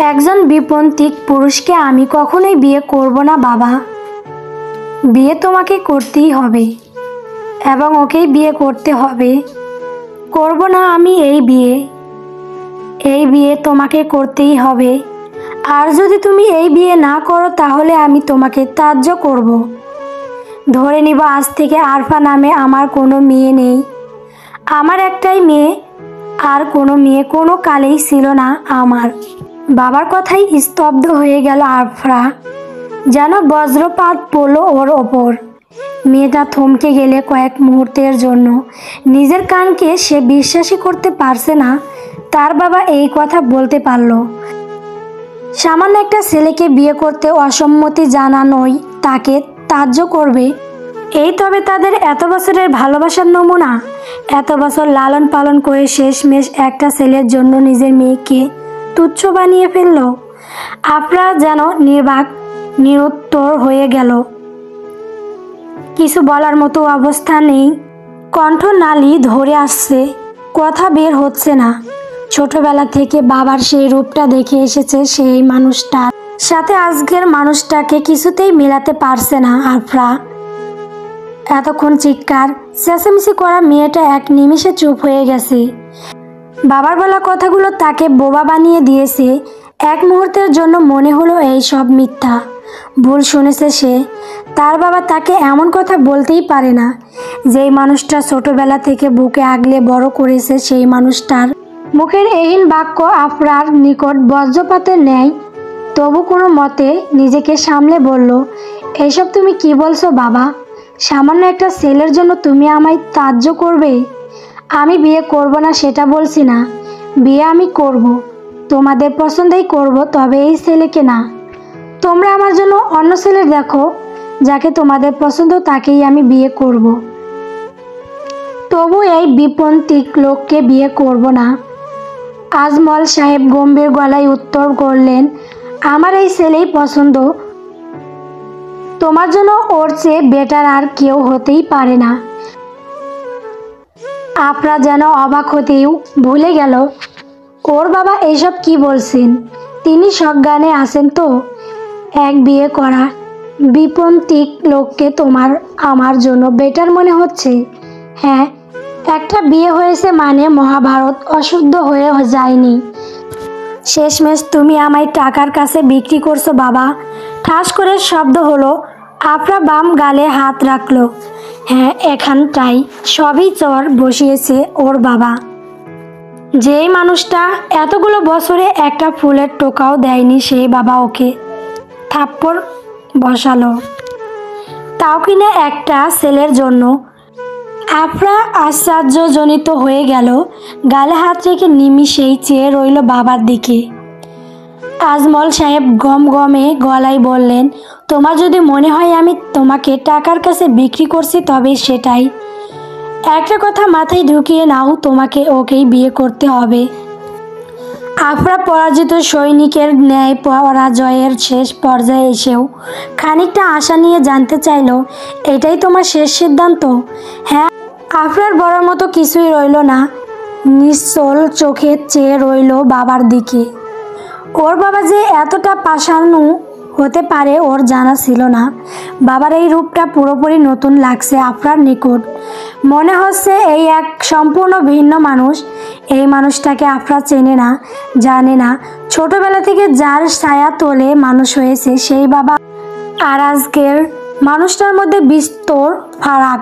একজন বিপন্থিক পুরুষকে আমি কখনোই বিয়ে করব না বাবা। বিয়ে তোমাকে করতেই হবে এবং ওকেই বিয়ে করতে হবে। করব না আমি এই বিয়ে তোমাকে করতেই হবে। আর যদি তুমি এই বিয়ে না করো তাহলে আমি তোমাকে ত্যায্য করব। ধরে নিব আজ থেকে আরফা নামে আমার কোনো মেয়ে নেই। আমার একটাই মেয়ে, আর কোনো মেয়ে কোনো কালেই ছিল না আমার। বাবার কথাই স্তব্ধ হয়ে গেল আরফা, যেন বজ্রপাত পড়ল ওর ওপর। মেয়েটা থমকে গেলে কয়েক মুহূর্তের জন্য নিজের কানকে সে বিশ্বাসই করতে পারছে না তার বাবা এই কথা বলতে পারল। সামান্য একটা ছেলেকে বিয়ে করতে অসম্মতি জানানোই তাকে ত্যায্য করবে, এই তবে তাদের এত বছরের ভালোবাসার নমুনা। এত বছর লালন পালন করে শেষমেশ একটা ছেলের জন্য নিজের মেয়েকে তুচ্ছ বানিয়ে ফেলল। আফরা যেন নির্বাক নিরুত্তর হয়ে গেল। কিছু বলার মতো অবস্থা নেই, কণ্ঠনালী ধরে আসছে, কথা বের হচ্ছে না। ছোটবেলা থেকে বাবার সেই রূপটা দেখে এসেছে, সেই মানুষটার সাথে আজকের মানুষটাকে কিছুতেই মেলাতে পারছে না আফরা। এতক্ষণ চিৎকার চেঁচামেচি করা মেয়েটা এক নিমিষে চুপ হয়ে গেছে। বাবার বলা কথাগুলো তাকে বোবা বানিয়ে দিয়েছে। এক মুহূর্তের জন্য মনে হলো এই সব মিথ্যা, ভুল শুনেছে সে। তার বাবা তাকে এমন কথা বলতেই পারে না। যেই মানুষটা ছোটবেলা থেকে বুকে আগলে বড় করেছে, সেই মানুষটার মুখের এইহীন বাক্য আফরার নিকট বজ্রপাতের ন্যায়। তবু কোনো মতে নিজেকে সামলে বলল, এইসব তুমি কি বলছো বাবা? সামান্য একটা ছেলের জন্য তুমি আমায় ত্যায্য করবে? আমি বিয়ে করব না সেটা বলছি না, বিয়ে আমি করব, তোমাদের পছন্দেই করব, তবে এই ছেলেকে না। তোমরা আমার জন্য অন্য ছেলে দেখো, যাকে তোমাদের পছন্দ তাকেই আমি বিয়ে করব। তবু এই বিপন্থিক লোককে বিয়ে করব না। আজমল সাহেব গম্ভীর গলায় উত্তর করলেন, আমার এই ছেলেই পছন্দ। তোমার জন্য ওর চেয়ে বেটার আর কেউ হতেই পারে না। আফরা যেন অবাক হতেও ভুলে গেল ওর বাবা এইসব কি বলছেন। তিনি সজ্ঞানে আছেন তো? এক বিয়ে করা বিপন্থিক লোককে তোমার আমার জন্য বেটার মনে হচ্ছে? হ্যাঁ, একটা বিয়ে হয়েছে মানে মহাভারত অশুদ্ধ হয়ে যায়নি। শেষমেশ তুমি আমায় টাকার কাছে বিক্রি করছো বাবা। ঠাস করে শব্দ হলো। আফরা বাম গালে হাত রাখলো। হ্যাঁ, এখানটাই সবই চর বসিয়েছে ওর বাবা। যেই মানুষটা এতগুলো বছরে একটা ফুলের টোকাও দেয়নি, সেই বাবা ওকে থাপ্পড় বসালো, তাও কিনা একটা ছেলের জন্য। আফরা আশ্চর্যজনিত হয়ে গেল। গালে হাত রেখে নিমিষেই চেয়ে রইল বাবার দিকে। আজমল সাহেব গমগমে গলায় বললেন, তোমার যদি মনে হয় আমি তোমাকে টাকার কাছে বিক্রি করছি তবে সেটাই। একটা কথা মাথায় ঢুকিয়ে নাও, তোমাকে ওকেই বিয়ে করতে হবে। আফরা পরাজিত সৈনিকের ন্যায় পরাজয়ের শেষ পর্যায়ে এসেও খানিকটা আশা নিয়ে জানতে চাইল, এটাই তোমার শেষ সিদ্ধান্ত? হ্যাঁ। আফরার বড়ার মতো কিছুই রইল না, নিশ্চল চোখে চেয়ে রইল বাবার দিকে। ওর বাবা যে এতটা পাষাণু হতে পারে ওর জানা ছিল না। বাবার এই রূপটা পুরোপুরি নতুন লাগছে আফরার নিকট। মনে হচ্ছে এই এক সম্পূর্ণ ভিন্ন মানুষ। এই মানুষটাকে আফরা চেনে না, জানে না। ছোটবেলা থেকে যার ছায়া তোলে মানুষ হয়েছে সেই বাবা আর আজকের মানুষটার মধ্যে বিস্তর ফারাক।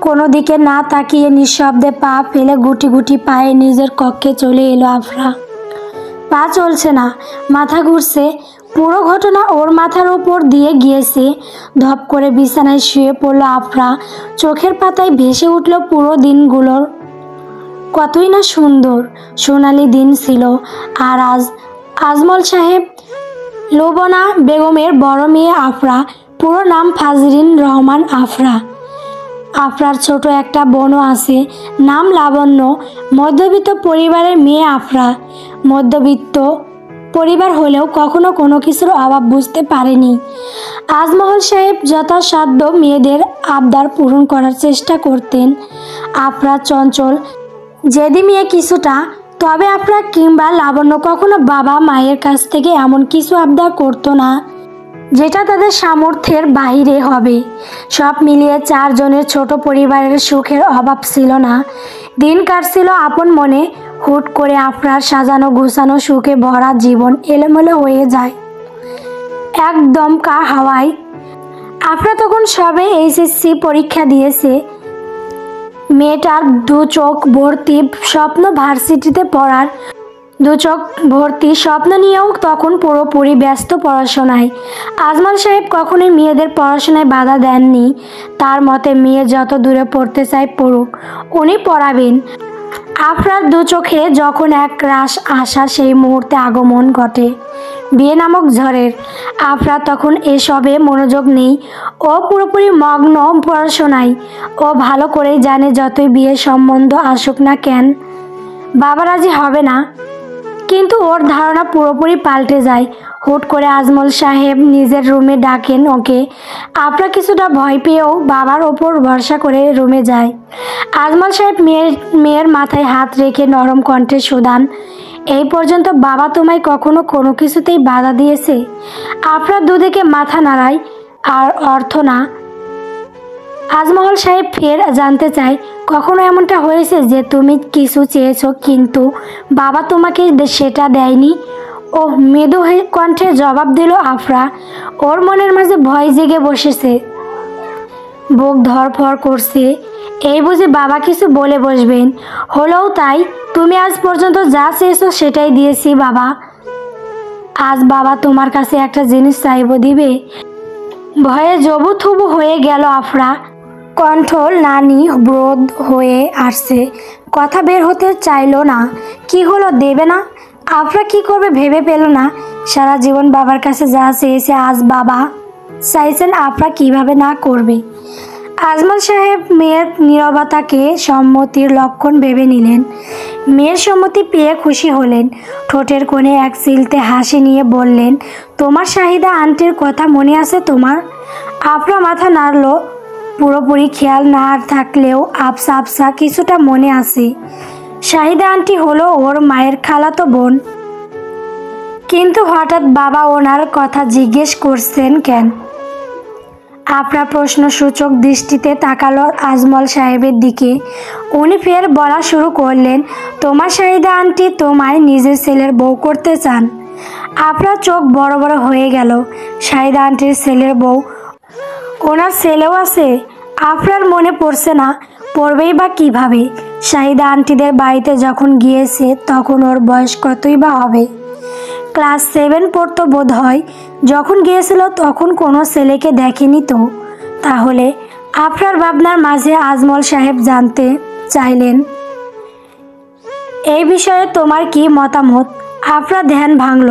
কোনো দিকে না তাকিয়ে নিঃশব্দে পা ফেলে গুটি গুটি পায়ে নিজের কক্ষে চলে এলো আফরা। পা চলছে না, মাথা ঘুরছে। পুরো ঘটনা ওর মাথার উপর দিয়ে গিয়েছে। ধপ করে বিছানায় শুয়ে পড়ল আফরা। চোখের পাতায় ভেসে উঠল পুরো দিনগুলোর কতই না সুন্দর সোনালি দিন ছিল। আর আজ আজমল সাহেব লোবনা বেগমের বড় মেয়ে আফরা, পুরো নাম ফাজরিন রহমান আফরা। আফরার ছোট একটা বোনও আছে, নাম লাবণ্য। মধ্যবিত্ত পরিবারের মেয়ে আফরা। মধ্যবিত্ত পরিবার হলেও কখনো কোনো কিছুর অভাব বুঝতে পারেনি। আজমল সাহেব যথাসাধ্য মেয়েদের আবদার পূরণ করার চেষ্টা করতেন। আফরা চঞ্চল জেদি মেয়ে, কিছুটা তবে আফরা কিংবা লাবণ্য কখনো বাবা মায়ের কাছ থেকে এমন কিছু আবদার করতো না যেটা তাদের সামর্থ্যের বাইরে হবে। সব মিলিয়ে চারজনের ছোট পরিবারের সুখের অভাব ছিল না। দিন কাটছিল আপন মনে। হুট করে আফরার সাজানো গোছানো সুখে ভরা জীবন এলোমেলো হয়ে যায় এক দমকা হাওয়ায়। আফরা তখন সবে এইচএসসি পরীক্ষা দিয়েছে। মেয়েটার দু চোখ ভর্তি স্বপ্ন, ভার্সিটিতে পড়ার দু চোখ ভর্তি স্বপ্ন নিয়েও তখন পুরোপুরি ব্যস্ত পড়াশোনায়। আজমল সাহেব কখনোই মেয়েদের পড়াশোনায় বাধা দেননি। তার মতে মেয়ে যত দূরে পড়তে চায় পড়ুক, উনি পড়াবেন। আফরার দু চোখে যখন এক রাশ আশা সেই মুহূর্তে আগমন ঘটে বিয়ে নামক ঝড়ের। আফরা তখন এসবে মনোযোগ নেই। ও পুরোপুরি মগ্ন পড়াশোনায়। ও ভালো করেই জানে যতই বিয়ের সম্বন্ধ আসুক না কেন বাবা রাজি হবে না। কিন্তু ওর ধারণা পুরোপুরি পাল্টে যায়। হুট করে আজমল সাহেব নিজের রুমে ডাকেন ওকে। আফরা কিছুটা ভয় পেয়েও বাবার ওপর ভরসা করে রুমে যায়। আজমল সাহেব মেয়ের মাথায় হাত রেখে নরম কণ্ঠে শুধান, এই পর্যন্ত বাবা তোমায় কখনো কোনো কিছুতেই বাধা দিয়েছে? আফরা দুদিকে মাথা নাড়ায়, আর অর্থ না। আজমল সাহেব ফের জানতে চায়, কখনো এমনটা হয়েছে যে তুমি কিছু চেয়েছো কিন্তু বাবা তোমাকে সেটা দেয়নি? ও মৃদু কণ্ঠে জবাব দিল আফরা। ওর মনের মাঝে ভয় জেগে বসেছে, বুক ধড়ফড় করছে। এই বুঝি বাবা কিছু বলে বসবেন? হলেও তাই। তুমি আজ পর্যন্ত যা চেয়েছো সেটাই দিয়েছি বাবা। আজ বাবা তোমার কাছে একটা জিনিস চাইবো, দিবে? ভয়ে জবুথুবু হয়ে গেল আফরা। কণ্ঠ নানি ব্রোধ হয়ে আসছে, কথা বের হতে চাইল না। কি হলো, দেবে না? আফরা কি করবে ভেবে পেল না। সারা জীবন বাবার কাছে যা চেয়েছে আজ বাবা চাইছেন, আফরা কিভাবে না করবে? আজমল সাহেব মেয়ের নীরবতাকে সম্মতির লক্ষণ ভেবে নিলেন। মেয়ের সম্মতি পেয়ে খুশি হলেন। ঠোঁটের কোণে এক চিলতে হাসি নিয়ে বললেন, তোমার শাহিদা আন্টির কথা মনে আছে তোমার? আফরা মাথা নাড়ল। পুরোপুরি খেয়াল না থাকলেও আবসা আবসা কিছুটা মনে আছে। শাহিদা আন্টি হলো ওর মায়ের খালাতো বোন। কিন্তু হঠাৎ বাবা ওনার কথা জিজ্ঞেস করছেন কেন? আফরা প্রশ্নসূচক দৃষ্টিতে তাকালো আজমল সাহেবের দিকে। উনি ফের বলা শুরু করলেন, তোমার শাহিদা আন্টি তোমায় নিজের ছেলের বউ করতে চান। আফরা চোখ বড় বড় হয়ে গেল। শাহিদা আন্টির ছেলের বউ? ওনার ছেলেও আছে? আফরার মনে পড়ছে না, পড়বেই বা কিভাবে? শাহিদা আন্টিদের বাড়িতে যখন গিয়েছে তখন ওর বয়স কতই বা হবে? ক্লাস 7 পড়তো বোধ হয়। যখন গিয়েছিল তখন কোনো ছেলেকে দেখেনি তো। তাহলে? আফরার ভাবনার মাঝে আজমল সাহেব জানতে চাইলেন, এই বিষয়ে তোমার কি মতামত? আফরা ধ্যান ভাঙল।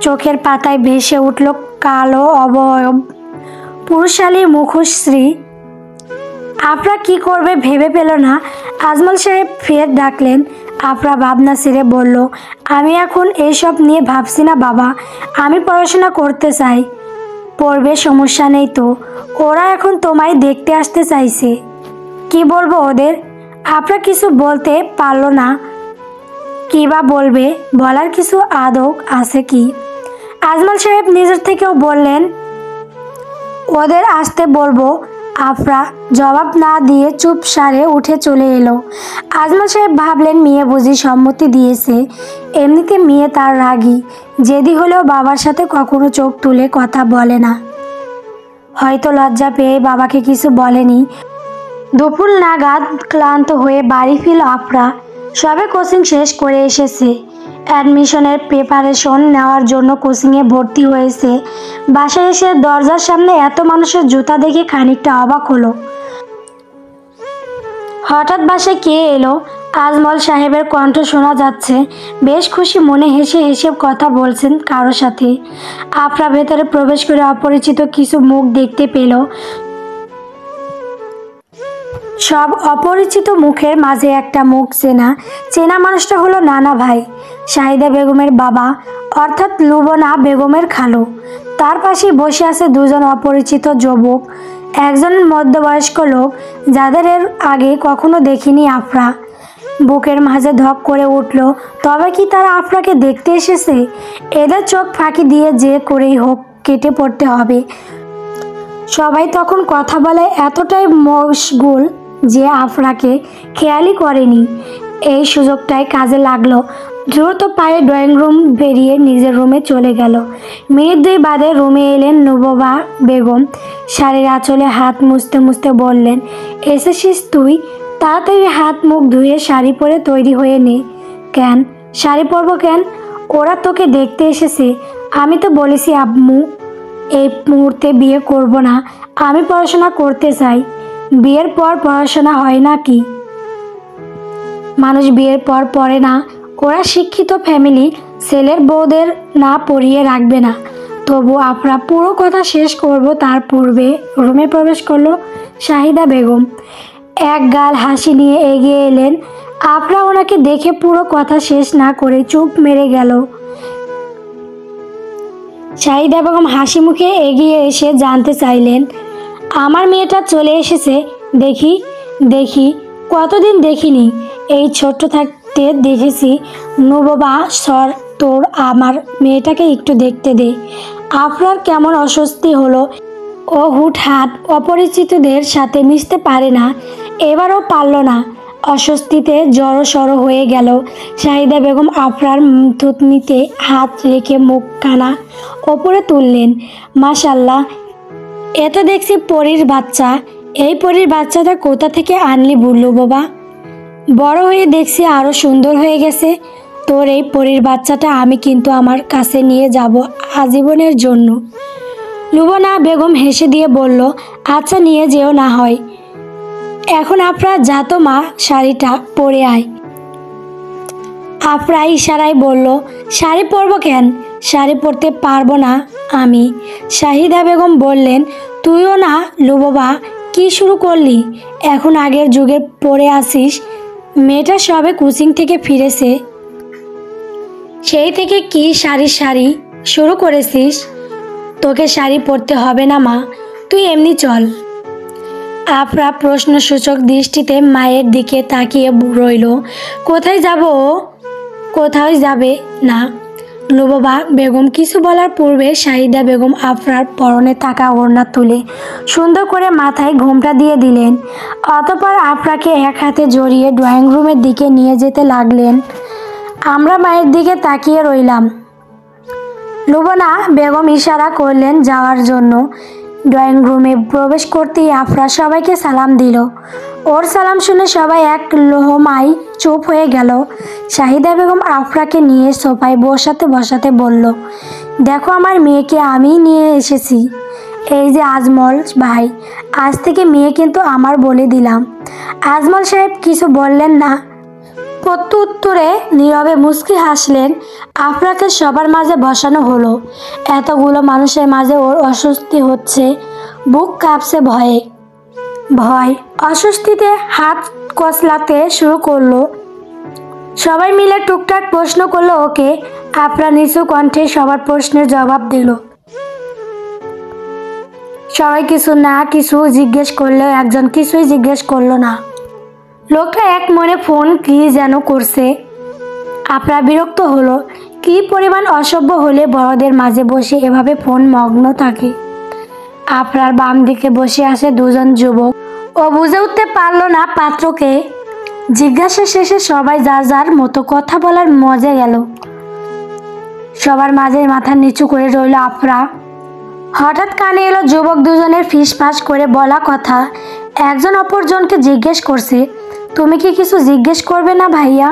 চোখের পাতায় ভেসে উঠল কালো অবয়ব, পুরুষালী মুখশ্রী। আফরা কি করবে ভেবে পেল না। আজমল সাহেব ফের ডাকলেন। আফরা ভাবনা ছেড়ে বলল, আমি এখন এইসব নিয়ে ভাবছি না বাবা। আমি পড়াশোনা করতে চাই। পড়বে, সমস্যা নেই তো। ওরা এখন তোমায় দেখতে আসতে চাইছে। কি বলবো ওদের? আফরা কিছু বলতে পারল না। কি বা বলবে? বলার কিছু আদৌ আছে কি? আজমল সাহেব নিজের থেকেও বললেন, ওদের আসতে বলবো। আফরা জবাব না দিয়ে চুপ সারে উঠে চলে এলো। আজমল সাহেব ভাবলেন, মেয়ে বুঝি সম্মতি দিয়েছে। এমনিতে মেয়ে তার রাগী, জেদি হলেও বাবার সাথে কখনো চোখ তুলে কথা বলে না। হয়তো লজ্জা পেয়ে বাবাকে কিছু বলেনি। দুপুর নাগাদ ক্লান্ত হয়ে বাড়ি ফিরল আফরা। সবে কোচিং শেষ করে এসেছে। অ্যাডমিশনের প্রিপারেশন নেওয়ার জন্য কোচিংয়ে ভর্তি হয়েছে। বাসায় এসে দরজার সামনে এত মানুষের জুতা দেখে খানিকটা অবাক হলো। হঠাৎ বাসায় কে এলো? আজমল সাহেবের কণ্ঠ শোনা যাচ্ছে। বেশ খুশি মনে হেসে হেসে কথা বলছেন কারো সাথে। আফরা ভেতরে প্রবেশ করে অপরিচিত কিছু মুখ দেখতে পেল। সব অপরিচিত মুখের মাঝে একটা মুখ চেনা। চেনা মানুষটা হলো নানা ভাই, শাহিদা বেগমের বাবা, অর্থাৎ লুবনা বেগমের খালু। তার পাশে বসে আছে দুজন অপরিচিত যুবক, একজন মধ্যবয়স্ক লোক যাদের এর আগে কখনো দেখিনি আফরা। বুকের মাঝে ধক করে উঠল। তবে কি তারা আফরাকে দেখতে এসেছে? এদের চোখ ফাঁকি দিয়ে যে করেই হোক কেটে পড়তে হবে। সবাই তখন কথা বলে এতটাই মশগুল যে আফরাকে খেয়ালই করেনি। এই সুযোগটাই কাজে লাগলো। দ্রুত পায়ে ড্রয়িং রুম বেরিয়ে নিজের রুমে চলে গেল। মিনিট 2 বাদে রুমে এলেন নুববা বেগম। শাড়ির আঁচলে হাত মুছতে মুছতে বললেন, এসেছিস তুই? তাড়াতাড়ি হাত মুখ ধুয়ে শাড়ি পরে তৈরি হয়ে নে। কেন শাড়ি পরবো কেন? ওরা তোকে দেখতে এসেছে। আমি তো বলেছি আম্মু এই মুহূর্তে বিয়ে করব না, আমি পড়াশোনা করতে চাই। বিয়ের পর পড়াশোনা হয় না কি? মানুষ বিয়ের পর পড়ে না। ওরা শিক্ষিত ফ্যামিলি, ছেলের বউদের না পড়িয়ে রাখবে না। তবু আফরা পুরো কথা শেষ করব তার পূর্বে রুমে প্রবেশ করলো শাহিদা বেগম। এক গাল হাসি নিয়ে এগিয়ে এলেন। আফরা ওনাকে দেখে পুরো কথা শেষ না করে চুপ মেরে গেল। শাহিদা বেগম হাসি মুখে এগিয়ে এসে জানতে চাইলেন, আমার মেয়েটা চলে এসেছে। দেখি দেখি, কতদিন দেখিনি। এই ছোট্ট থাকতে দেখেছি। নুববা সর, তোর আমার মেয়েটাকে একটু দেখতে দে। আফরার কেমন অস্বস্তি হলো। ও হুটহাট অপরিচিতদের সাথে মিশতে পারে না, এবারও পারল না। অস্বস্তিতে জড়সড় হয়ে গেল। শাহিদা বেগম আফরার থুতনিতে হাত রেখে মুখ কানা ওপরে তুললেন। মাশাল্লাহ, এ তো দেখছি পরীর বাচ্চা। এই পরীর বাচ্চাটা কোথা থেকে আনলি বুল্লু বাবা? বড় হয়ে দেখছি আরও সুন্দর হয়ে গেছে। তোর এই পরীর বাচ্চাটা আমি কিন্তু আমার কাছে নিয়ে যাব আজীবনের জন্য। লুবনা বেগম হেসে দিয়ে বলল, আচ্ছা নিয়ে যেও না হয়। এখন আফরা যা তো মা, শাড়িটা পরে আয়। আফরা ইশারায় বলল, শাড়ি পরবো কেন? শাড়ি পরতে পারবো না আমি। শাহিদা বেগম বললেন, তুইও না লুববা, কি শুরু করলি? এখন আগের যুগের পরে আসিস। মেয়েটা সবে কোচিং থেকে ফিরেছে, সেই থেকে কি শাড়ি শুরু করেছিস? তোকে শাড়ি পরতে হবে না মা, তুই এমনি চল। আফরা প্রশ্নসূচক দৃষ্টিতে মায়ের দিকে তাকিয়ে রইল। কোথায় যাব ও? কোথাও যাবে না। লুববা বেগম কিছু বলার পূর্বে শাহিদা বেগম আফরার পরনে থাকা ওড়না তুলে সুন্দর করে মাথায় ঘোমটা দিয়ে দিলেন। অতঃপর আফরাকে এক হাতে জড়িয়ে ড্রয়িং রুমের দিকে নিয়ে যেতে লাগলেন। আমরা মায়ের দিকে তাকিয়ে রইলাম। লুবনা বেগম ইশারা করলেন যাওয়ার জন্য। ড্রয়িং রুমে প্রবেশ করতেই আফরা সবাইকে সালাম দিল। ওর সালাম শুনে সবাই এক লোহমায় চুপ হয়ে গেল। শাহিদা বেগম আফরাকে নিয়ে সোফায় বসাতে বলল, দেখো আমার মেয়েকে আমি নিয়ে এসেছি। এই যে আজমল ভাই, আজ থেকে মেয়ে কিন্তু আমার বলে দিলাম। আজমল সাহেব কিছু বললেন না। প্রত্যুত্তরে নীরবে মুচকি হাসলেন। আফরাকে সবার মাঝে বসানো হলো। এতগুলো মানুষের মাঝে ওর অস্বস্তি হচ্ছে, বুক কাঁপছে ভয় অস্বস্তিতে হাত কচলাতে শুরু করলো। সবাই মিলে টুকটাক প্রশ্ন করলো ওকে। আফরা নিচু কণ্ঠে সবার প্রশ্নের জবাব দিল। সবাই কিছু জিজ্ঞেস করলেও একজন কিছুই জিজ্ঞেস করলো না। লোকটা এক মনে ফোন কি যেন করছে। আফরা বিরক্ত হলো। কি পরিমাণ অসভ্য হলে বড়দের মাঝে বসে এভাবে ফোন মগ্ন থাকে। আফরার বাম দিকে বসে আছে দুজন যুবক। ও বুঝে উঠতে পারল না পাত্রকে। জিজ্ঞাসা শেষে সবাই যার যার মতো কথা বলার মজে গেল। সবার মাঝে মাথা নিচু করে রইল আফরা। হঠাৎ কানে এলো যুবক দুজনের ফিসফাস করে বলা কথা। একজন অপরজনকে জিজ্ঞেস করছে, তুমি কি কিছু জিজ্ঞেস করবে না ভাইয়া?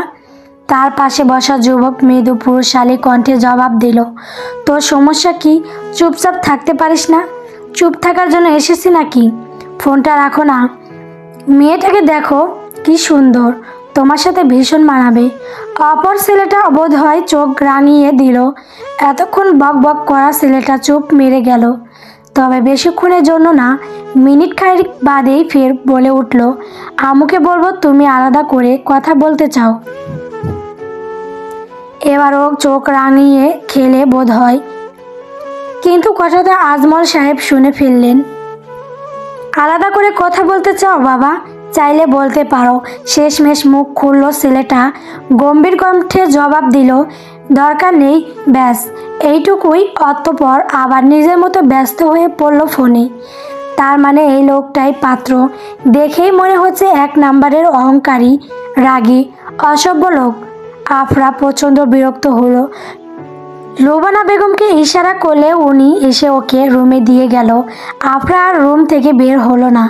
তার পাশে বসা যুবক মৃদু পুরুষালী কণ্ঠে জবাব দিল, তোর সমস্যা কি? চুপচাপ থাকতে পারিস না? চুপ থাকার জন্য এসেছি নাকি? ফোনটা রাখো না। মেয়েটাকে দেখো কি সুন্দর, তোমার সাথে ভীষণ মানাবে। অপর ছেলেটা বোধ হয় চোখ রাঙিয়ে দিল। এতক্ষণ বক বক করা ছেলেটা চুপ মেরে গেল। তবে বেশিক্ষণের জন্য না, মিনিট খানেক বাদেই ফের বলে উঠল, আম্মুকে বলবো তুমি আলাদা করে কথা বলতে চাও। এবারও চোখ রাঙিয়ে খেলে বোধ হয়, কিন্তু কথাটা আজমল সাহেব শুনে ফেললেন। আলাদা করে কথা বলতে চাও বাবা? চাইলে বলতে পারো। শেষমেশ মুখ খুলল ছেলেটা, গম্ভীর কণ্ঠে জবাব দিল, দরকার নেই, ব্যাস এইটুকুই। অতঃপর আবার নিজের মতো ব্যস্ত হয়ে পড়ল ফোনে। তার মানে এই লোকটাই পাত্র। দেখেই মনে হচ্ছে এক নাম্বারের অহংকারী, রাগী, অসভ্য লোক। আফরা প্রচণ্ড বিরক্ত হলো। লুবানা বেগমকে ইশারা করলে উনি এসে ওকে রুমে দিয়ে গেল। আফরা আর রুম থেকে বের হলো না।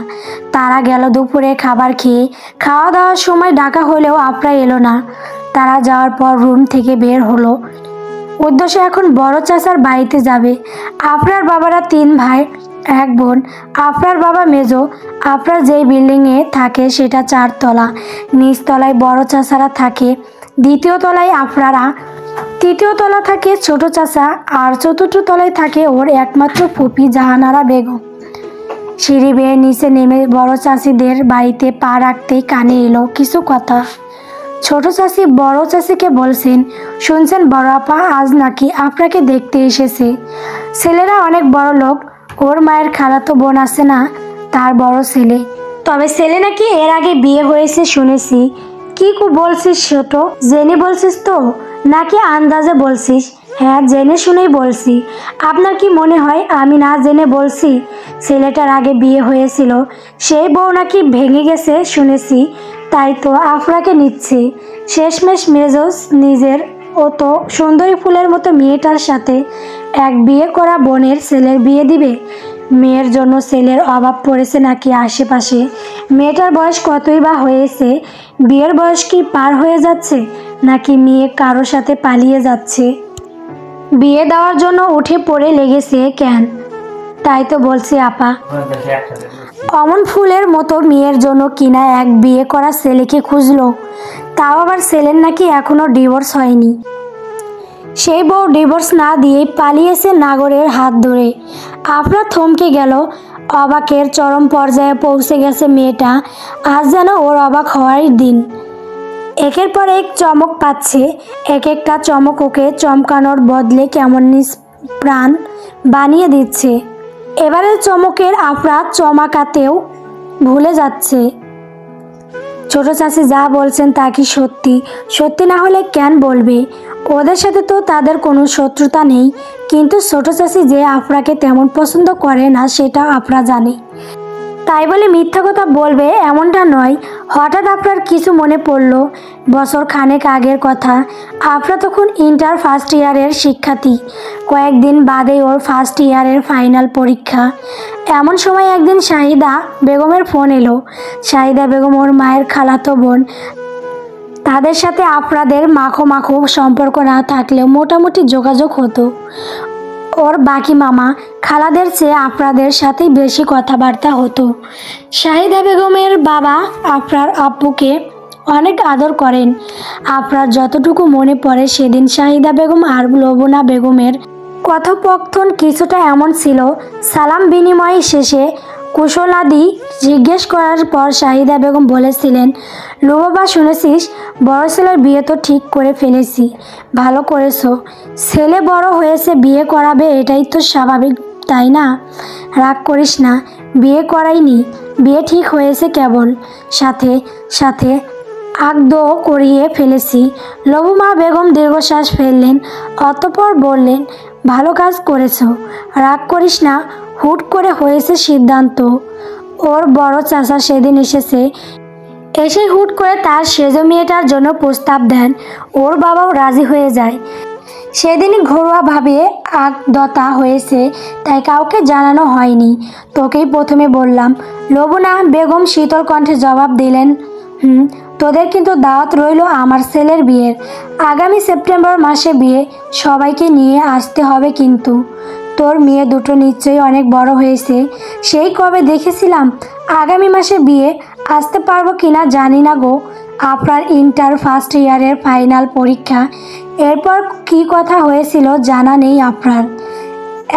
তারা গেল দুপুরে খাবার খেয়ে। খাওয়া দাওয়ার সময় ডাকা হলেও আফরা এলো না। তারা যাওয়ার পর রুম থেকে বের হলো। উদ্দেশ্য এখন বড় চাচার বাড়িতে যাবে। আফরার বাবারা 3 ভাই 1 বোন। আফরার বাবা মেজো। আফরার যেই বিল্ডিংয়ে থাকে সেটা 4 তলা। নিচতলায় বড় চাচারা থাকে, 2য় তলায় আফরারা, 3য় তলা থাকে ছোট চাচা, আর 4র্থ তলায় থাকে ওর একমাত্র ফুপি জাহানারা বেগম। সিঁড়ি বেয়ে নিচে নেমে বড় চাচিদের বাড়িতে পা রাখতেই কানে এলো কিছু কথা। ছোট চাচি বড় চাচিকে বলছেন, শুনছেন বড় আপা আজ নাকি আপনাকে দেখতে এসেছে। ছেলেরা অনেক বড় লোক। ওর মায়ের খালাতো বোন আছে না, তার বড় ছেলে। তবে ছেলে নাকি এর আগে বিয়ে হয়েছে শুনেছি। কি বলছিস ছোট? জেনে বলছিস তো নাকি আন্দাজে বলছিস? হ্যাঁ, জেনে শুনেই বলছি। আপনার কি মনে হয় আমি না জেনে বলছি? ছেলেটার আগে বিয়ে হয়েছিল, সেই বউ নাকি ভেঙে গেছে শুনেছি, তাই তো আফরাকে নিচ্ছে। শেষমেশ মেজোস নিজের ও তো সুন্দরী ফুলের মতো মেয়েটার সাথে এক বিয়ে করা বোনের ছেলের বিয়ে দিবে। মেয়ের জন্য ছেলের অভাব পড়েছে নাকি আশেপাশে? মেয়েটার বয়স কতই বা হয়েছে? বিয়ের বয়স কি পার হয়ে যাচ্ছে নাকি মেয়ে কারো সাথে পালিয়ে যাচ্ছে? বিয়ে দেওয়ার জন্য উঠে পড়ে লেগেছে কেন? তাই তো বলছি আপা, অমন ফুলের মতো মেয়ের জন্য কিনা এক বিয়ে করা ছেলেকে খুঁজলো। তাও আবার ছেলের নাকি এখনো ডিভোর্স হয়নি। সেই বউ ডিভোর্স না দিয়েই পালিয়েছে নাগরের হাত ধরে। আফরা থমকে গেল। অবাকের চরম পর্যায়ে পৌঁছে গেছে মেয়েটা। আজ যেন ওর অবাক হওয়ার দিন। একের পর এক চমক পাচ্ছে। এক একটা চমক ওকে চমকানোর বদলে কেমন নিষ্প্রাণ বানিয়ে দিচ্ছে। এবারের চমকের আফরা চমকাতেও ভুলে যাচ্ছে। ছোট চাচি যা বলছেন তা কি সত্যি? সত্যি না হলে কেন বলবে? ওদের সাথে তো তাদের কোনো শত্রুতা নেই। কিন্তু ছোট চাচি যে আফরাকে তেমন পছন্দ করে না সেটা আফরা জানে। তাই বলে মিথ্যা কথা বলবে এমনটা নয়। হঠাৎ আফরার কিছু মনে পড়ল। বছর খানেক আগের কথা। আফরা তখন ইন্টার ফার্স্ট ইয়ারের শিক্ষার্থী। কয়েকদিন বাদে ওর ফার্স্ট ইয়ারের ফাইনাল পরীক্ষা। এমন সময় একদিন শাহিদা বেগমের ফোন এলো। শাহিদা বেগম ওর মায়ের খালাতো বোন। তাদের সাথে আফরাদের মাখো মাখো সম্পর্ক না থাকলেও মোটামুটি যোগাযোগ হতো। ওর বাকি মামা খালাদের চেয়ে আফরাদের সাথেই বেশি কথাবার্তা হতো। শাহিদা বেগমের বাবা আফরার আব্বুকে অনেক আদর করেন। আফরার যতটুকু মনে পড়ে সেদিন শাহিদা বেগম আর লুবানা বেগমের কথোপকথন কিছুটা এমন ছিল। সালাম বিনিময় শেষে কুশলাদি জিজ্ঞেস করার পর শাহিদা বেগম বলেছিলেন, লুবাবা শুনেছিস বড় ছেলের বিয়ে তো ঠিক করে ফেলেছি। ভালো করেছো। ছেলে বড় হয়েছে, বিয়ে করাবে, এটাই তো স্বাভাবিক, তাই না? রাগ করিস না, বিয়ে করাইনি, বিয়ে ঠিক হয়েছে কেবল। সাথে সাথে আগদো করিয়ে ফেলেছি। লুবানা বেগম দীর্ঘশ্বাস ফেললেন, অতঃপর বললেন, ভালো কাজ করেছো। রাগ করিস না, হুট করে হয়েছে সিদ্ধান্ত। ওর বড় চাচা সেদিন এসে হুট করে তার সেজো মেয়েটার জন্য প্রস্তাব দেন। ওর বাবাও রাজি হয়ে যায়। সেদিনই ঘরোয়াভাবে আগদতা হয়েছে, তাই কাউকে জানানো হয়নি। তোকেই প্রথমে বললাম। লুবানা বেগম শীতল কণ্ঠে জবাব দিলেন, তোদের কিন্তু দাওয়াত রইল আমার ছেলের বিয়ের। আগামী সেপ্টেম্বর মাসে বিয়ে, সবাইকে নিয়ে আসতে হবে কিন্তু। তোর মেয়ে দুটো নিশ্চয়ই অনেক বড় হয়েছে। সেই কবে দেখেছিলাম। আগামী মাসে বিয়ে, আসতে পারবো কিনা জানি না গো। আপনার ইন্টার ফার্স্ট ইয়ারের ফাইনাল পরীক্ষা, এরপর কি কথা হয়েছিল জানা নেই আপনার।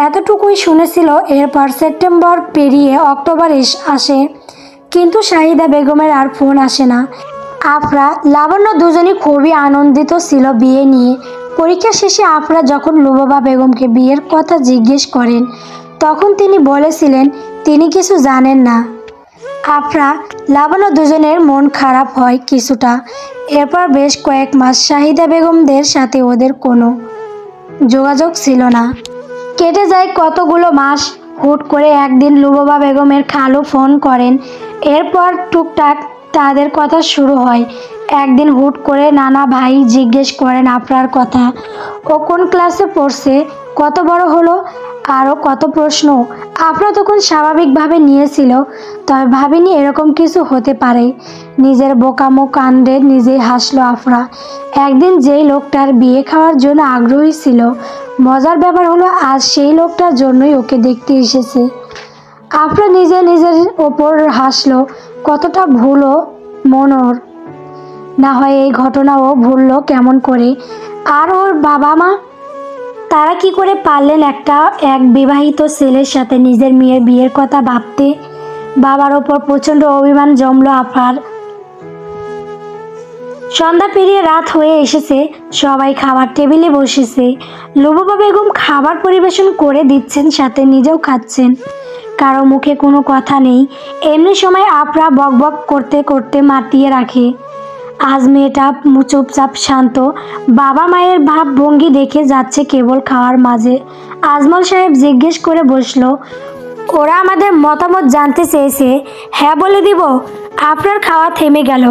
এতটুকুই শুনেছিল এরপর সেপ্টেম্বর পেরিয়ে অক্টোবর আসে, কিন্তু শাহিদা বেগমের আর ফোন আসে না। আফরা লাবণ্য দুজনই খুবই আনন্দিত ছিল বিয়ে নিয়ে। পরীক্ষা শেষে আফরা যখন লুবাবা বেগমকে বিয়ের কথা জিজ্ঞেস করেন তখন তিনি বলেছিলেন তিনি কিছু জানেন না। আফরা লাবণ্য দুজনের মন খারাপ হয় কিছুটা। এরপর বেশ কয়েক মাস শাহিদা বেগমদের সাথে ওদের কোনো যোগাযোগ ছিল না। কেটে যায় কতগুলো মাস। হুট করে একদিন লুবাবা বেগমের খালু ফোন করেন। এরপর টুকটাক তাদের কথা শুরু হয়। একদিন হুট করে নানা ভাই জিজ্ঞেস করেন আফরার কথা। ও কোন ক্লাসে পড়ছে, কত বড় হলো, আরও কত প্রশ্ন। আফরা তখন স্বাভাবিকভাবে নিয়েছিল, তবে ভাবিনি এরকম কিছু হতে পারে। নিজের বোকামো কাণ্ডে নিজেই হাসলো আফরা। একদিন যেই লোকটার বিয়ে খাওয়ার জন্য আগ্রহী ছিল, মজার ব্যাপার হলো আজ সেই লোকটার জন্যই ওকে দেখতে এসেছে। আফরা নিজের ওপর হাসলো। কতটা ভুলো মনোর। না হয় এই ঘটনাও ভুললো কেমন করে। আর ওর বাবা মা, তারা কি করে পারলেন এক বিবাহিত ছেলের সাথে নিজের মেয়ের বিয়ের কথা ভাবতে। বাবার ওপর প্রচণ্ড অভিমান জমলো আফরার। সন্ধ্যা পেরিয়ে রাত হয়ে এসেছে। সবাই খাবার টেবিলে বসেছে। লুবাবা বেগম খাবার পরিবেশন করে দিচ্ছেন, সাথে নিজেও খাচ্ছেন। কারো মুখে কোনো কথা নেই। এমনি সময় আফরা বকবক করতে করতে মাতিয়ে রাখে। আজ মেয়েটা চুপচাপ শান্ত। বাবা মায়ের ভাবভঙ্গি দেখে যাচ্ছে কেবল খাওয়ার মাঝে। আজমল সাহেব জিজ্ঞেস করে বসলো, ওরা আমাদের মতামত জানতে চেয়েছে, হ্যাঁ বলে দিব। আপনার খাওয়া থেমে গেল।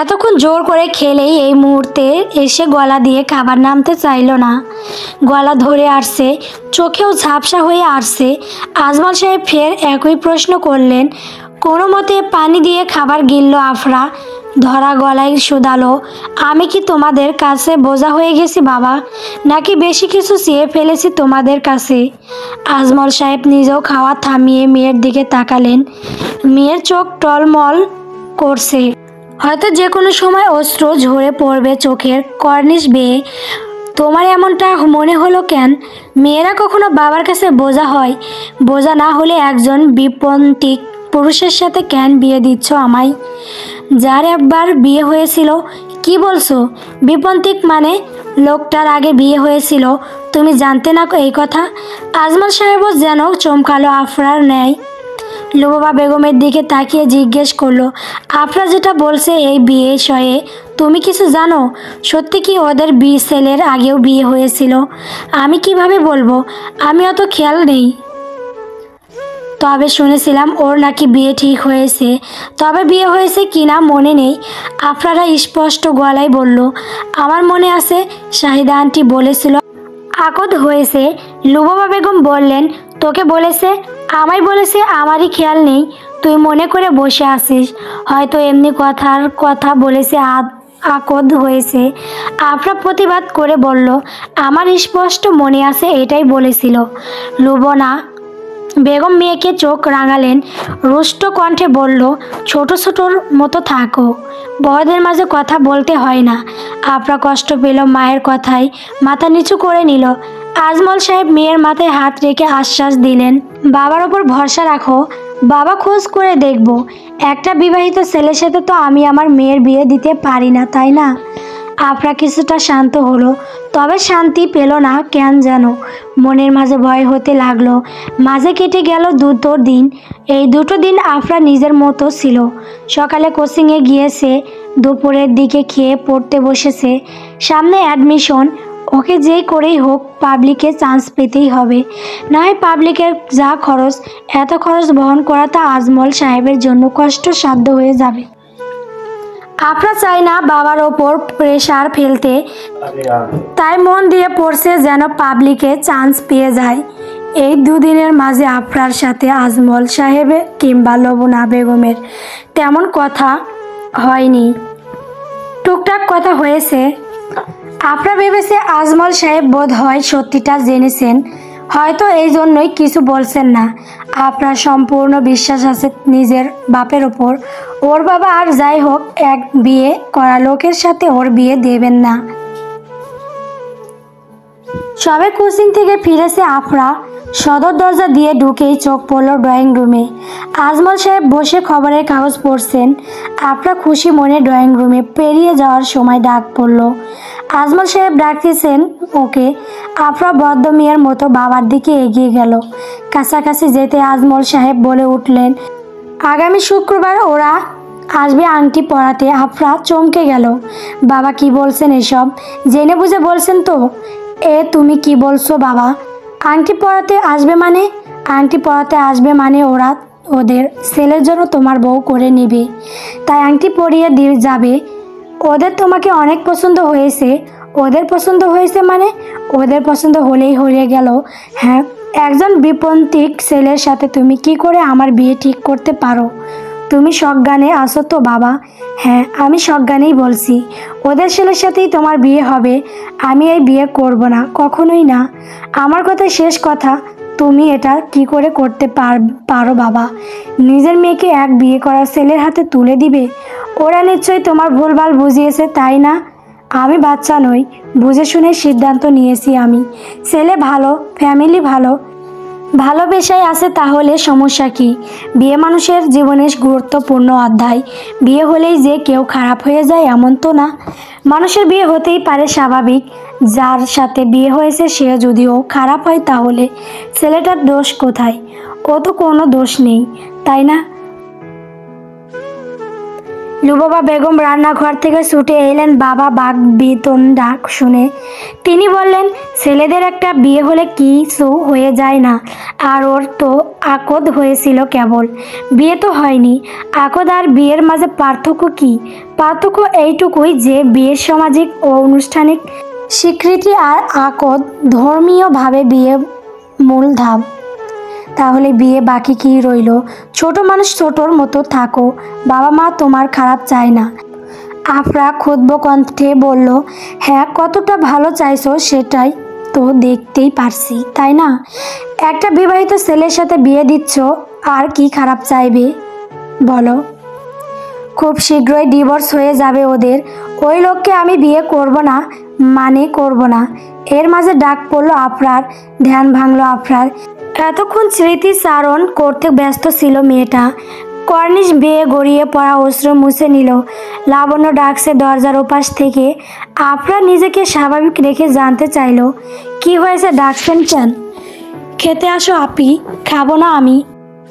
এতক্ষণ জোর করে খেলেই এই মুহূর্তে এসে গলা দিয়ে খাবার নামতে চাইল না। গলা ধরে আসছে, চোখেও ঝাপসা হয়ে আসছে। আজমল সাহেব ফের একই প্রশ্ন করলেন। কোনো মতে পানি দিয়ে খাবার গিলল আফরা। ধরা গলায় শুধালো, আমি কি তোমাদের কাছে বোঝা হয়ে গেছি বাবা, নাকি বেশি কিছু চেয়ে ফেলেছি তোমাদের কাছে? আজমল সাহেব নিজেও খাওয়া থামিয়ে মেয়ের দিকে তাকালেন। মেয়ের চোখ টলমল করছে, হয়তো যে কোনো সময় অশ্রু ঝরে পড়বে চোখের কর্নিশ বেয়ে। তোমার এমনটা মনে হলো কেন? মেয়েরা কখনো বাবার কাছে বোঝা হয়? বোঝা না হলে একজন বিপন্তিক পুরুষের সাথে কেন বিয়ে দিচ্ছ আমায়, যার একবার বিয়ে হয়েছিল? কি বলছো? বিপন্তিক মানে? লোকটার আগে বিয়ে হয়েছিল, তুমি জানতে না এই কথা? আজমল সাহেবও যেন চমকালো আফরার ন্যায়। লুবাবা বেগমের দিকে তাকিয়ে জিজ্ঞেস করলো, আফরা যেটা বলছে এই বিষয়ে তুমি কিছু জানো? সত্যি কি ওদের ছেলের আগেও বিয়ে হয়েছিল? আমি কিভাবে বলবো, আমি অত খেয়াল নেই। তবে শুনেছিলাম ওর নাকি বিয়ে ঠিক হয়েছে। তবে বিয়ে হয়েছে কিনা মনে নেই। আফরারা স্পষ্ট গলায় বলল, আমার মনে আছে শাহিদা আন্টি বলেছিল আকদ হয়েছে। লুবাবা বেগম বললেন, তোকে বলেছে? আমায় বলেছে, আমারই খেয়াল নেই। তুই মনে করে বসে আছিস, হয়তো এমনি কথা বলেছে আকদ হয়েছে। আফরা প্রতিবাদ করে বলল, আমার স্পষ্ট মনে আছে এটাই বলেছিল। লুবনা বেগম মেয়েকে চোখ রাঙালেন, রুষ্ট কণ্ঠে বলল, ছোট ছোটোর মতো থাকো, বড়দের মাঝে কথা বলতে হয় না। আফরা কষ্ট পেল মায়ের কথায়, মাথা নিচু করে নিল। আজমল সাহেব মেয়ের মাথায় হাত রেখে আশ্বাস দিলেন, বাবার ওপর ভরসা রাখো, বাবা খোঁজ করে দেখব। একটা বিবাহিত ছেলের সাথে তো আমি আমার মেয়ের বিয়ে দিতে পারি না, তাই না? আফরা কিছুটা শান্ত হলো, তবে শান্তি পেল না কেন যেন। মনের মাঝে ভয় হতে লাগলো। মাঝে কেটে গেল দুটো দিন। এই দুটো দিন আফরা নিজের মতো ছিল। সকালে কোচিংয়ে গিয়েছে, দুপুরের দিকে খেয়ে পড়তে বসেছে। সামনে অ্যাডমিশন, ওকে যেই করেই হোক পাবলিকে চান্স পেতেই হবে। না হয় পাবলিকের যা খরচ, এত খরচ বহন করাটা আজমল সাহেবের জন্য কষ্টসাধ্য হয়ে যাবে। আফরা চায় না বাবার ওপর প্রেশার ফেলতে, তাই মন দিয়ে পড়ছে যেন পাবলিকে চান্স পেয়ে যায়। এই দুদিনের মাঝে আফরার সাথে আজমল সাহেবের কিংবা লবনা বেগমের তেমন কথা হয়নি। টুকটাক কথা হয়েছে। আফরা ভেবেছে আজমল সাহেব বোধ হয় সত্যিটা জেনেছেন, হয়তো এই জন্যই কিছু বলছেন না। আপনার সম্পূর্ণ বিশ্বাস আছে নিজের বাপের ওপর। ওর বাবা আর যাই হোক, এক বিয়ে করা লোকের সাথে ওর বিয়ে দেবেন না। সবে কোচিং থেকে ফিরেছে আফরা। সদর দরজা দিয়ে ঢুকেই চোখ পড়ল ড্রয়িং রুমে। আজমল সাহেব বসে খবরের কাগজ পড়ছেন। আফরা খুশি মনে ড্রয়িং রুমে পেরিয়ে যাওয়ার সময় ডাক পড়ল। আজমল সাহেব ডাকতেছেন ওকে। আফরা বদ্ধ মেয়ের মতো বাবার দিকে এগিয়ে গেল। কাছাকাছি যেতে আজমল সাহেব বলে উঠলেন, আগামী শুক্রবার ওরা আসবে আংটি পরাতে। আফরা চমকে গেল। বাবা কি বলছেন এসব? জেনে বুঝে বলছেন তো? তুমি কি বলছো বাবা? আংটি পরাতে আসবে মানে? আংটি পরাতে আসবে মানে ওরা ওদের ছেলের জন্য তোমার বউ করে নেবে, তাই আংটি পরিয়ে দিয়ে যাবে। ওদের তোমাকে অনেক পছন্দ হয়েছে। ওদের পছন্দ হয়েছে মানে? ওদের পছন্দ হলেই হয়ে গেল। হ্যাঁ, একজন বিপন্থিক ছেলের সাথে তুমি কি করে আমার বিয়ে ঠিক করতে পারো? তুমি সজ্ঞানে আছো তো বাবা? হ্যাঁ, আমি সজ্ঞানেই বলছি। ওদের ছেলের সাথেই তোমার বিয়ে হবে। আমি এই বিয়ে করব না, কখনোই না। আমার কথা শেষ কথা। তুমি এটা কি করে করতে পারো বাবা? নিজের মেয়েকে এক বিয়ে করা ছেলের হাতে তুলে দিবে? ওরা নিশ্চয়ই তোমার ভুলভাল বুঝিয়েছে, তাই না? আমি বাচ্চা নই, বুঝে শুনে সিদ্ধান্ত নিয়েছি আমি। ছেলে ভালো, ফ্যামিলি ভালো, ভালোবেসেই আছে, তাহলে সমস্যা কি? বিয়ে মানুষের জীবনের গুরুত্বপূর্ণ অধ্যায়। বিয়ে হলেই যে কেউ খারাপ হয়ে যায় এমন তো না। মানুষের বিয়ে হতেই পারে, স্বাভাবিক। যার সাথে বিয়ে হয়েছে সে যদিও খারাপ হয় তাহলে ছেলেটার দোষ কোথায়? ও তো কোনো দোষ নেই, তাই না? লুবাবা বেগম রান্নাঘর থেকে ছুটে এলেন। বাবা বাঘ বেতন ডাক শুনে তিনি বললেন, ছেলেদের একটা বিয়ে হলে কিছু হয়ে যায় না। আর ওর তো আকদ হয়েছিল কেবল, বিয়ে তো হয়নি। আকদ আর বিয়ের মাঝে পার্থক্য কি? পার্থক্য এইটুকুই যে বিয়ের সামাজিক ও আনুষ্ঠানিক স্বীকৃতি আর আকদ ধর্মীয়ভাবে বিয়ে মূল ধাপ। তাহলে বিয়ে বাকি কি রইল? ছোট মানুষ ছোটর মতো থাকো, বাবা মা তোমার খারাপ চায় না। আফরা ক্ষুব্ধ কণ্ঠে বলল, হ্যাঁ, কতটা ভালো চাইছো সেটাই তো দেখতেই পারছি, তাই না? একটা বিবাহিত ছেলের সাথে বিয়ে দিচ্ছ, আর কি খারাপ চাইবে বলো? খুব শীঘ্রই ডিভোর্স হয়ে যাবে ওদের। ওই লোককে আমি বিয়ে করব না মানে করব না। এর মাঝে ডাক পড়লো আফরার। ধ্যান ভাঙলো আফরার। এতক্ষণ স্মৃতিচারণ করতে ব্যস্ত ছিল মেয়েটা। কর্নিশ বেয়ে গড়িয়ে পড়া অশ্রু মুছে নিল। লাবণ্য ডাকছে দরজার ওপাশ থেকে। আফরা নিজেকে স্বাভাবিক রেখে জানতে চাইল, কি হয়েছে, ডাকছেন কেন? খেতে আসো আপি। খাবো না আমি।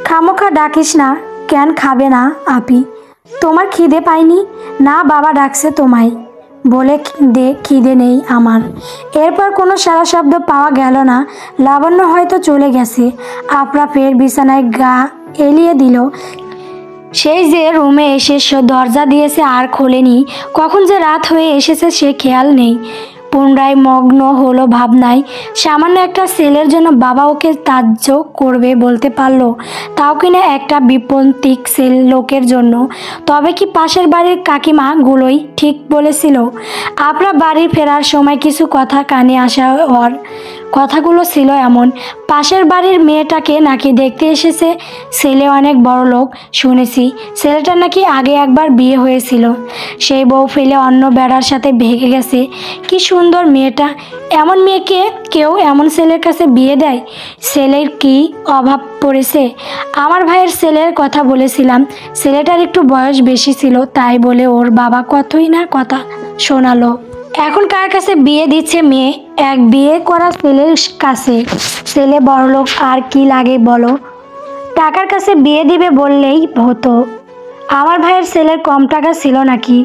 খামোখা ডাকিস না। কেন খাবে না আপি? তোমার খিদে পায়নি? না, বাবা ডাকছে তোমায়। বলে দে খিদে নেই আমার। এরপর কোনো সারা শব্দ পাওয়া গেল না। লাবণ্য হয়তো চলে গেছে। আফরা ফের বিছানায় গা এলিয়ে দিল। সেই যে রুমে এসে দরজা দিয়েছে আর খোলেনি, কখন যে রাত হয়ে এসেছে সে খেয়াল নেই। পুনরায় মগ্ন হলো ভাবনায়। সামান্য একটা ছেলের জন্য বাবা ওকে ত্যায্য করবে বলতে পারলো, তাও কিনা একটা বিপন্থিক লোকের জন্য। তবে কি পাশের বাড়ির কাকিমা গুলোই ঠিক বলেছিল? আপনার বাড়ি ফেরার সময় কিছু কথা কানে আসা ওর কথাগুলো ছিল এমন, পাশের বাড়ির মেয়েটাকে নাকি দেখতে এসেছে। ছেলে অনেক বড় লোক শুনেছি। ছেলেটার নাকি আগে একবার বিয়ে হয়েছিল, সেই বউ ফেলে অন্য বেড়ার সাথে ভেগে গেছে। কি সুন্দর মেয়েটা! এমন মেয়েকে কেউ এমন ছেলের কাছে বিয়ে দেয়? ছেলের কি অভাব পড়েছে? আমার ভাইয়ের ছেলের কথা বলেছিলাম, ছেলেটার একটু বয়স বেশি ছিল, তাই বলে ওর বাবা কতই না কথা শোনালো। এখন কার কাছে বিয়ে দিচ্ছে মেয়ে? এক বিয়ে করা ছেলের কাছে। ছেলে বড়লোক, আর কি লাগে বলো? টাকার কাছে বিয়ে দিবে বললেই হতো। আমার ভাইয়ের ছেলের কম টাকা ছিল নাকি?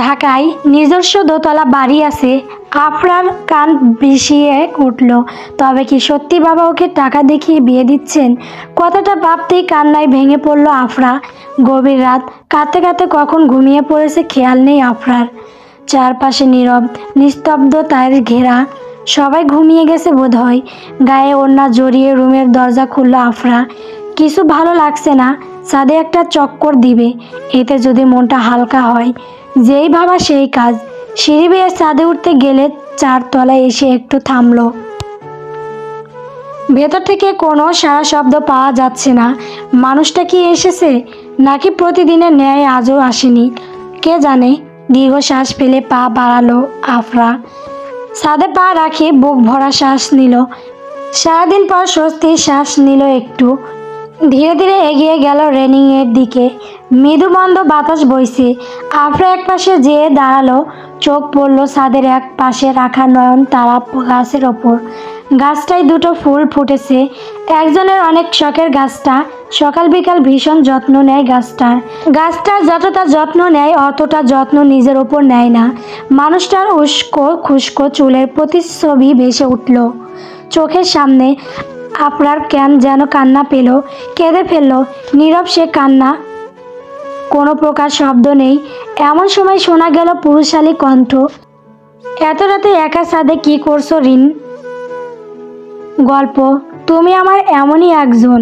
ঢাকায় নিজস্ব দোতলা বাড়ি আছে। আফরার কান বিষিয়ে উঠল। তবে কি সত্যি বাবা ওকে টাকা দেখিয়ে বিয়ে দিচ্ছেন? কথাটা ভাবতেই কান্নায় ভেঙে পড়ল আফরা। গভীর রাত, কাঁদতে কাঁদতে কখন ঘুমিয়ে পড়েছে খেয়াল নেই আফরার। চারপাশে নীরব নিস্তব্ধতায় ঘেরা। সবাই ঘুমিয়ে গেছে বোধহয়। গায়ে ওড়না জড়িয়ে রুমের দরজা খুলল আফরা। কিছু ভালো লাগছে না। ছাদে একটা চক্কর দিবে, এতে যদি মনটা হালকা হয়। যেই ভাবা সেই কাজ। সিঁড়ি বেয়ে ছাদে উঠতে গেলে 4 তলায় এসে একটু থামলো। ভেতর থেকে কোনো সারা শব্দ পাওয়া যাচ্ছে না। মানুষটা কি এসেছে নাকি প্রতিদিনের ন্যায় আজও আসেনি কে জানে। দীর্ঘশ্বাস ফেলে পা বাড়ালো আফরা। ছাদে পা রাখে বুক ভরা শ্বাস নিল। সারাদিন পর স্বস্তির শ্বাস নিল একটু। ধীরে ধীরে এগিয়ে গেল রেলিংয়ের দিকে। মৃদুমন্দ বাতাস বইছে। আফরা এক পাশে যেয়ে দাঁড়ালো। চোখ পড়ল ছাদের এক পাশে রাখা নয়নতারা গাছের ওপর। গাছটায় দুটো ফুল ফুটেছে। একজনের অনেক শখের গাছটা, সকাল বিকাল ভীষণ যত্ন নেয় গাছটার যতটা যত্ন নেয় অতটা যত্ন নিজের ওপর নেয় না। মানুষটার উস্কো খুস্কো চুলের প্রতিচ্ছবি ভেসে উঠল চোখের সামনে। আপনার কেন যেন কান্না পেল, কেঁদে ফেলল। নীরব সে কান্না, কোনো প্রকার শব্দ নেই। এমন সময় শোনা গেল পুরুষালী কণ্ঠ, এত রাতে একা ছাদে কি করছো রিন? গল্প, তুমি আমার এমনই একজন।